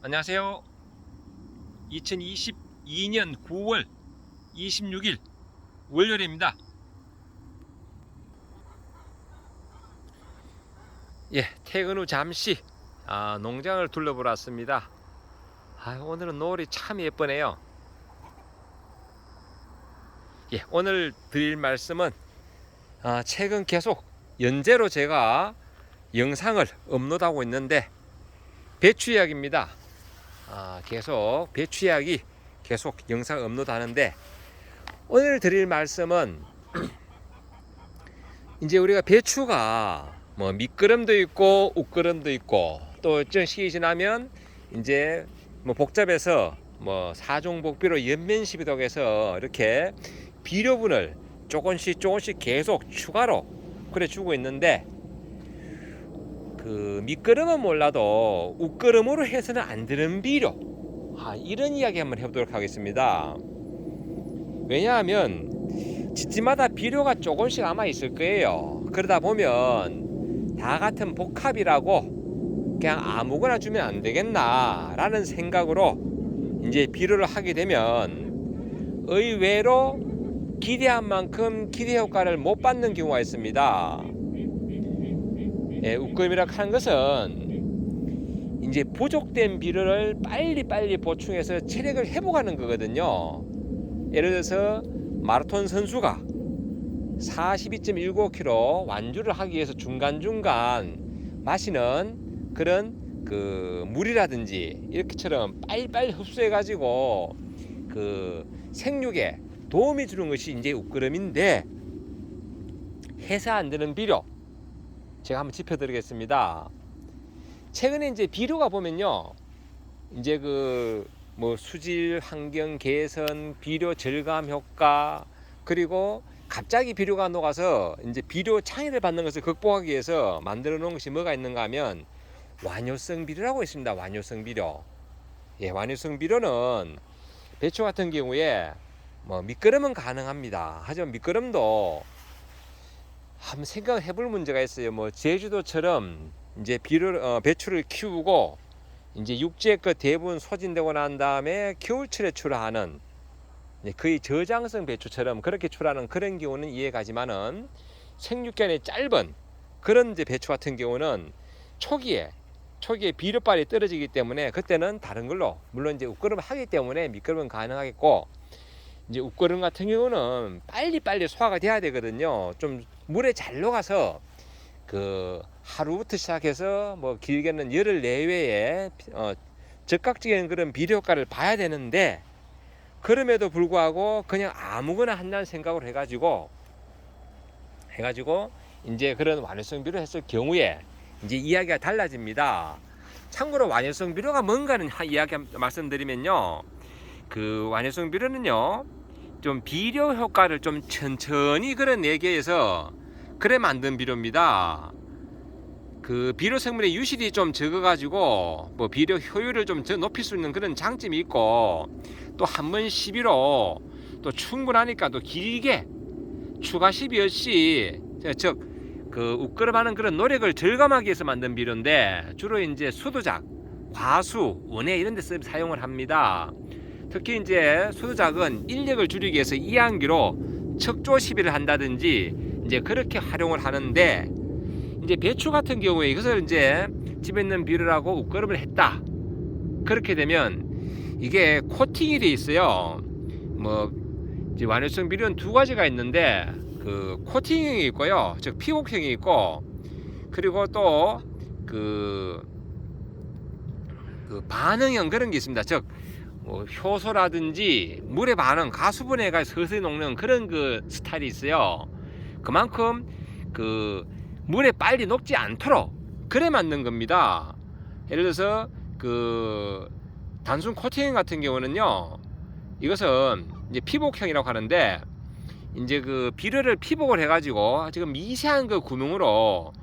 안녕하세요. 2022년 9월 26일 월요일입니다. 퇴근 후 잠시 농장을 둘러보러 왔습니다. 오늘은 노을이 참 예쁘네요. 오늘 드릴 말씀은 최근 계속 연재로 제가 영상을 업로드하고 있는데 배추 이야기입니다. 계속 배추 이야기 계속 영상 업로드 하는데, 오늘 드릴 말씀은 이제 우리가 배추가 뭐 밑거름도 있고 웃거름도 있고, 또 일정 시기 지나면 이제 뭐 복잡해서 뭐 사종복비로 연면시비도 해서 이렇게 비료분을 조금씩 계속 추가로 그래 주고 있는데, 그 밑거름은 몰라도 웃거름으로 해서는 안 되는 비료, 이런 이야기 한번 해보도록 하겠습니다. 왜냐하면 집집마다 비료가 조금씩 아마 있을 거예요. 그러다 보면 다 같은 복합이라고 그냥 아무거나 주면 안 되겠나 라는 생각으로 이제 비료를 하게 되면 의외로 기대한 만큼 기대 효과를 못 받는 경우가 있습니다. 웃거름이라고 하는 것은 이제 부족된 비료를 빨리 보충해서 체력을 회복하는 거거든요. 예를 들어서 마라톤 선수가 42.195km 완주를 하기 위해서 중간중간 마시는 그런 그 물이라든지 이렇게처럼 빨리 흡수해 가지고 그 생육에 도움이 주는 것이 이제 웃거름인데, 해서 안 되는 비료 제가 한번 짚어드리겠습니다. 최근에 이제 비료가 보면요, 이제 그 뭐 수질 환경 개선, 비료 절감 효과, 그리고 갑자기 비료가 녹아서 이제 비료 창의를 받는 것을 극복하기 위해서 만들어 놓은 것이 뭐가 있는가 하면 완효성 비료라고 있습니다. 완효성 비료. 완효성 비료는 배추 같은 경우에 뭐 밑거름은 가능합니다. 하지만 밑거름도 한번 생각을 해볼 문제가 있어요. 뭐 제주도처럼 이제 배추를 키우고 이제 육지의 것 대부분 소진되고 난 다음에 겨울철에 출하하는 거의 저장성 배추처럼 그렇게 출하하는 그런 경우는 이해가지만은, 생육기간이 짧은 그런 이제 배추 같은 경우는 초기에 비료빨이 떨어지기 때문에 그때는 다른 걸로, 물론 이제 웃거름 하기 때문에 밑거름은 가능하겠고, 이제 웃거름 같은 경우는 빨리 소화가 돼야 되거든요. 좀 물에 잘 녹아서 그 하루부터 시작해서 뭐 길게는 열흘 내외에 적극적인 그런 비료 효과를 봐야 되는데, 그럼에도 불구하고 그냥 아무거나 한다는 생각을 해가지고 이제 그런 완효성 비료 했을 경우에 이제 이야기가 달라집니다. 참고로 완효성 비료가 뭔가는 이야기 말씀드리면요, 그 완효성 비료는요 좀 비료 효과를 좀 천천히 그런 내게에서 그래 만든 비료입니다. 그 비료 성분의 유실이 좀 적어가지고 뭐 비료 효율을 좀 더 높일 수 있는 그런 장점이 있고, 또 한 번 시비로 또 충분하니까 또 길게 추가 시비 없이, 즉 그 웃거름하는 그런 노력을 절감하기 위해서 만든 비료인데, 주로 이제 수두작, 과수, 원해 이런 데 사용을 합니다. 특히 이제 수두작은 인력을 줄이기 위해서 이항기로 척조 시비를 한다든지 이제 그렇게 활용을 하는데, 이제 배추 같은 경우에 이것을 이제 집에 있는 비료라고 웃거름을 했다. 그렇게 되면 이게 코팅이 돼 있어요. 뭐 이제 완효성 비료는 두 가지가 있는데, 그 코팅형이 있고요, 즉 피복형이 있고, 그리고 또 그 반응형 그런 게 있습니다. 즉 뭐 효소라든지 물의 반응, 가수분해가 서서히 녹는 그런 그 스타일이 있어요. 그만큼 그 물에 빨리 녹지 않도록 그래 만든 겁니다. 예를 들어서 그 단순 코팅 같은 경우는요, 이것은 이제 피복형이라고 하는데, 이제 그 비료를 피복을 해가지고 지금 미세한 그 구멍으로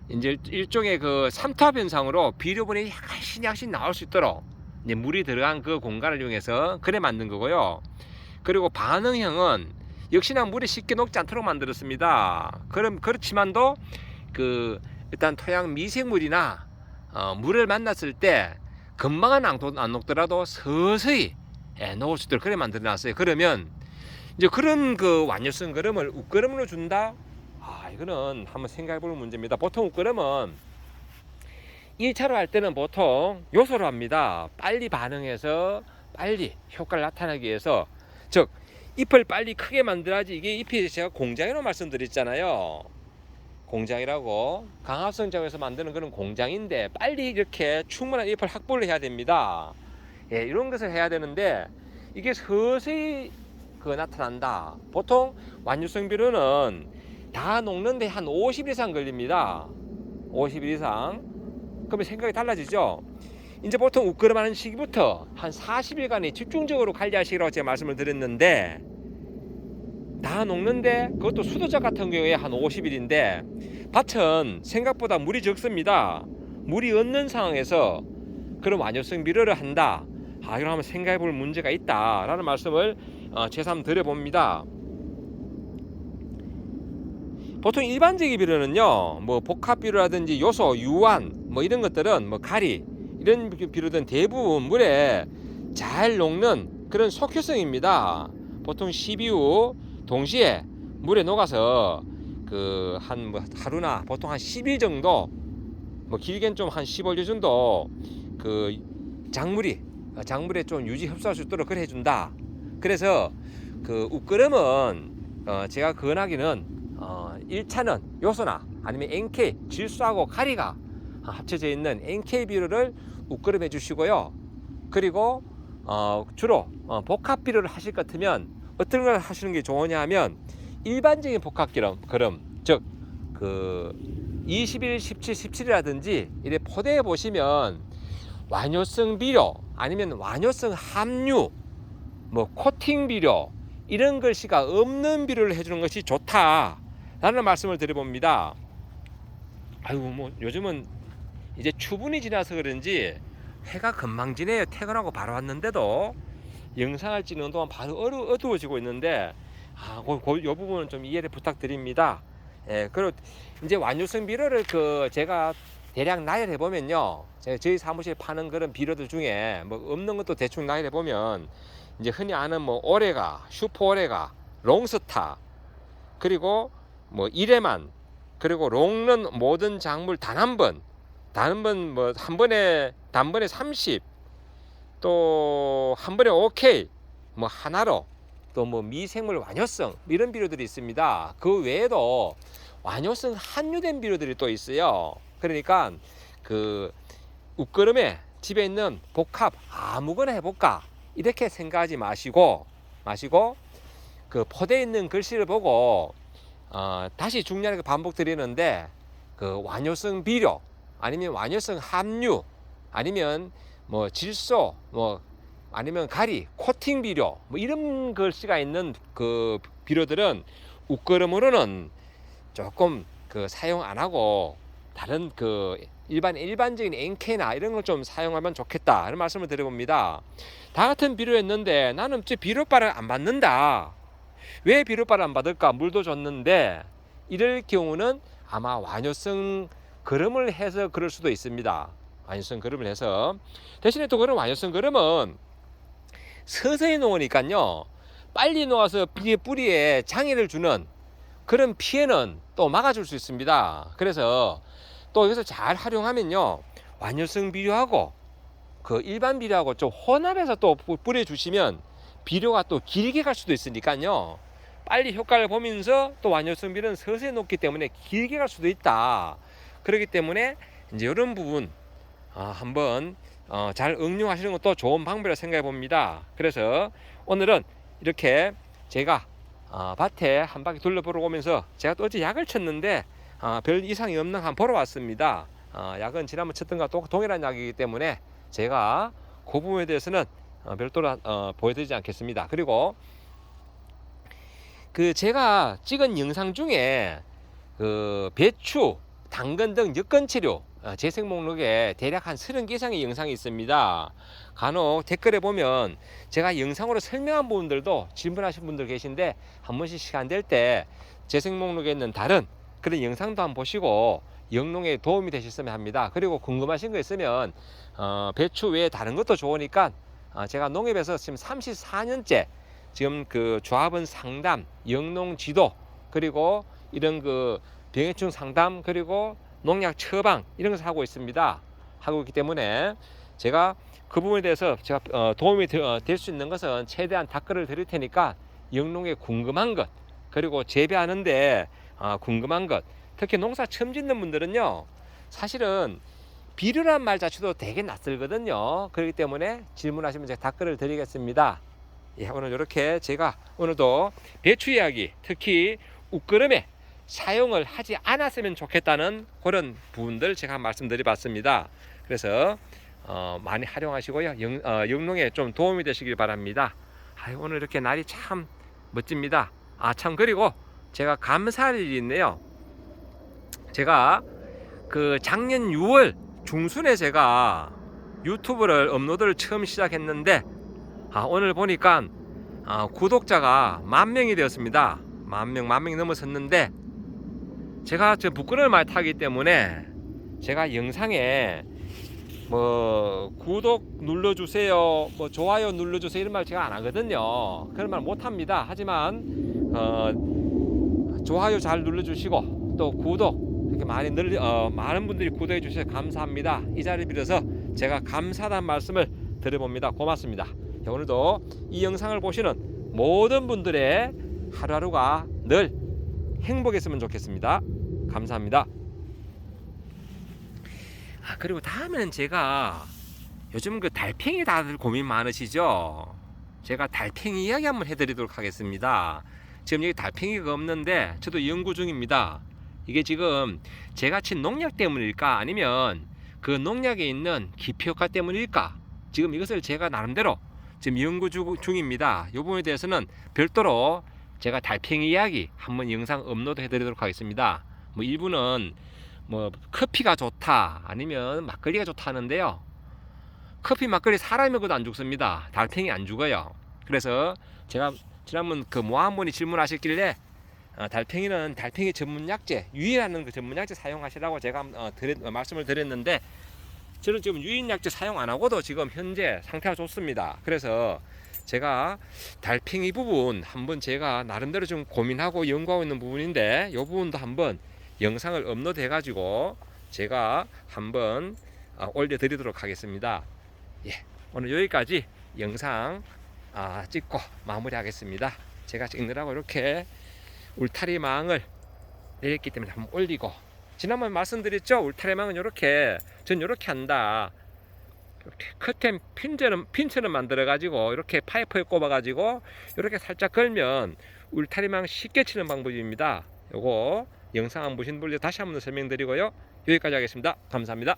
이제 일종의 그 삼투압 현상으로 비료분이 약간씩 나올 수 있도록 이제 물이 들어간 그 공간을 이용해서 그래 만든 거고요. 그리고 반응형은 역시나 물이 쉽게 녹지 않도록 만들었습니다. 그렇지만도 그 일단 토양 미생물이나 물을 만났을 때 금방은 안 녹더라도 서서히 녹을 수 있도록 그래 만들어놨어요. 그러면 이제 그런 그 완효성 거름을 웃거름으로 준다? 이거는 한번 생각해볼 문제입니다. 보통 웃거름은 1차로 할 때는 보통 요소로 합니다. 빨리 반응해서 빨리 효과를 나타내기 위해서, 즉 잎을 빨리 크게 만들어야지. 이게 잎이 제가 공장이라고 말씀드렸잖아요. 공장이라고, 강합성장에서 만드는 그런 공장인데 빨리 이렇게 충분한 잎을 확보를 해야 됩니다. 이런 것을 해야 되는데 이게 서서히 나타난다. 보통 완효성 비료는 다 녹는데 한 50일 이상 걸립니다. 50일 이상. 그러면 생각이 달라지죠. 이제 보통 웃거름하는 시기부터 한 40일간의 집중적으로 관리하시라고 제가 말씀을 드렸는데, 다 녹는데 그것도 수도작 같은 경우에 한 50일인데 밭은 생각보다 물이 적습니다. 물이 없는 상황에서 그런 완효성 비료를 한다. 이걸 한번 생각해 볼 문제가 있다 라는 말씀을 제삼 드려봅니다. 보통 일반적인 비료는요, 뭐 복합 비료라든지 요소, 유환 뭐 이런 것들은, 뭐 가리 이런 비료들은 대부분 물에 잘 녹는 그런 속효성입니다. 보통 12후 동시에 물에 녹아서 한 하루나 보통 한 10일 정도, 뭐 길게는 좀 한 15일 정도 작물에 좀 유지 흡수할 수 있도록 그래 해준다. 그래서 웃거름은 제가 권하기는 1차는 요소나 아니면 NK, 질소하고 가리가 합쳐져 있는 NK 비료를 웃거름 해주시고요. 그리고 주로 복합 비료를 하실 것 같으면 어떤 걸 하시는 게 좋으냐 하면, 일반적인 복합 거름, 즉 21, 17, 17이라든지 이래 포대에 보시면 완효성 비료 아니면 완효성 함유, 뭐 코팅 비료 이런 글씨가 없는 비료를 해주는 것이 좋다라는 말씀을 드려봅니다. 뭐 요즘은 이제 추분이 지나서 그런지 해가 금방 지네요. 퇴근하고 바로 왔는데도 영상을 찍는 동안 바로 어두워지고 있는데, 이 부분은 좀 이해를 부탁드립니다. 그리고 이제 완효성 비료를 제가 대략 나열해 보면요, 저희 사무실에 파는 그런 비료들 중에 뭐 없는 것도 대충 나열해 보면, 이제 흔히 아는 뭐 오레가, 슈퍼 오레가, 롱스타, 그리고 뭐 이레만, 그리고 롱런 모든 작물 단 한 번 뭐 단번에 30, 또 한 번에 OK, 뭐 하나로, 또 뭐 미생물 완효성 이런 비료들이 있습니다. 그 외에도 완효성 함유된 비료들이 또 있어요. 그러니까 웃거름에 집에 있는 복합 아무거나 해볼까 이렇게 생각하지 마시고 포대에 있는 글씨를 보고 다시 중요하게 반복드리는데, 완효성 비료 아니면 완효성 함유 아니면 뭐 질소, 뭐 아니면 가리, 코팅 비료 뭐 이런 글씨가 있는 비료들은 웃거름으로는 조금 사용 안 하고 다른 일반적인 NK나 이런 걸 좀 사용하면 좋겠다 이런 말씀을 드려봅니다. 다 같은 비료였는데 나는 비료빨을 안 받는다. 왜 비료빨을 안 받을까? 물도 줬는데. 이럴 경우는 아마 완효성 거름을 해서 그럴 수도 있습니다. 완효성 거름을 해서. 대신에 또 그런 완효성 거름은 서서히 놓으니까요, 빨리 놓아서 뿌리에 장애를 주는 그런 피해는 또 막아줄 수 있습니다. 그래서 또 여기서 잘 활용하면요, 완효성 비료하고 일반 비료하고 좀 혼합해서 또 뿌려주시면 비료가 또 길게 갈 수도 있으니까요, 빨리 효과를 보면서 또 완효성 비료는 서서히 녹기 때문에 길게 갈 수도 있다. 그렇기 때문에 이제 이런 부분 한번 잘 응용하시는 것도 좋은 방법이라고 생각해 봅니다. 그래서 오늘은 이렇게 제가 밭에 한 바퀴 둘러보러 오면서, 제가 또 어제 약을 쳤는데 별 이상이 없는 한번 보러 왔습니다. 약은 지난번 쳤던 것과 동일한 약이기 때문에 제가 그 부분에 대해서는 별도로 보여드리지 않겠습니다. 그리고 제가 찍은 영상 중에 배추, 당근 등 여건 치료 재생 목록에 대략 한 30개 이상의 영상이 있습니다. 간혹 댓글에 보면 제가 영상으로 설명한 부분들도 질문하신 분들 계신데, 한 번씩 시간 될 때 재생 목록에 있는 다른 그런 영상도 한번 보시고 영농에 도움이 되셨으면 합니다. 그리고 궁금하신 거 있으면 배추 외에 다른 것도 좋으니까 제가 농협에서 지금 34년째 지금 그 조합원 상담, 영농 지도, 그리고 이런 그 병해충 상담, 그리고 농약 처방 이런 것을 하고 있습니다. 하고 있기 때문에 제가 그 부분에 대해서 제가 도움이 될 수 있는 것은 최대한 답글을 드릴 테니까 영농에 궁금한 것, 그리고 재배하는데 궁금한 것, 특히 농사 처음 짓는 분들은요, 사실은 비료란 말 자체도 되게 낯설거든요. 그렇기 때문에 질문하시면 제가 답글을 드리겠습니다. 예, 오늘 이렇게 제가 오늘도 배추 이야기, 특히 웃거름에 사용을 하지 않았으면 좋겠다는 그런 부분들 제가 말씀드려봤습니다. 그래서 많이 활용하시고요, 영농에 좀 도움이 되시길 바랍니다. 오늘 이렇게 날이 참 멋집니다. 참, 그리고 제가 감사할 일이 있네요. 제가 그 작년 6월 중순에 제가 유튜브를 업로드를 처음 시작했는데 오늘 보니까 구독자가 10,000명이 되었습니다. 만 명이 넘어섰는데, 제가 저 부끄러움을 많이 타기 때문에 제가 영상에 뭐 구독 눌러주세요, 뭐 좋아요 눌러주세요 이런 말 제가 안 하거든요. 그런 말 못 합니다. 하지만 좋아요 잘 눌러주시고 또 구독 이렇게 많은 분들이 구독해 주셔서 감사합니다. 이 자리 빌어서 제가 감사하다는 말씀을 드려봅니다. 고맙습니다. 오늘도 이 영상을 보시는 모든 분들의 하루하루가 늘 행복했으면 좋겠습니다. 감사합니다. 그리고 다음에는 제가 요즘 그 달팽이 다들 고민 많으시죠? 제가 달팽이 이야기 한번 해드리도록 하겠습니다. 지금 여기 달팽이가 없는데 저도 연구 중입니다. 이게 지금 제가 친 농약 때문일까, 아니면 그 농약에 있는 기피 효과 때문일까, 지금 이것을 제가 나름대로 지금 연구 중입니다. 이 부분에 대해서는 별도로 제가 달팽이 이야기 한번 영상 업로드 해드리도록 하겠습니다. 뭐 일부는 뭐 커피가 좋다, 아니면 막걸리가 좋다 하는데요, 커피 막걸리 사람이 먹어도 안 죽습니다. 달팽이 안 죽어요. 그래서 제가 지난번 그 한 분이 질문하셨길래 달팽이는 달팽이 전문약재, 유인하는 그 전문약재 사용하시라고 제가 말씀을 드렸는데, 저는 지금 유인약재 사용 안 하고도 지금 현재 상태가 좋습니다. 그래서 제가 달팽이 부분 한번 제가 나름대로 좀 고민하고 연구하고 있는 부분인데, 이 부분도 한번 영상을 업로드 해가지고 제가 한번 올려드리도록 하겠습니다. 예, 오늘 여기까지 영상 찍고 마무리하겠습니다. 제가 찍느라고 이렇게 울타리망을 내렸기 때문에 한번 올리고, 지난번에 말씀드렸죠, 울타리망은 이렇게 전 이렇게 한다, 이렇게 커튼 핀처럼 만들어 가지고 이렇게 파이프에 꼽아 가지고 이렇게 살짝 걸면 울타리망 쉽게 치는 방법입니다. 요거 영상 안 보신 분들 다시 한번 설명드리고요, 여기까지 하겠습니다. 감사합니다.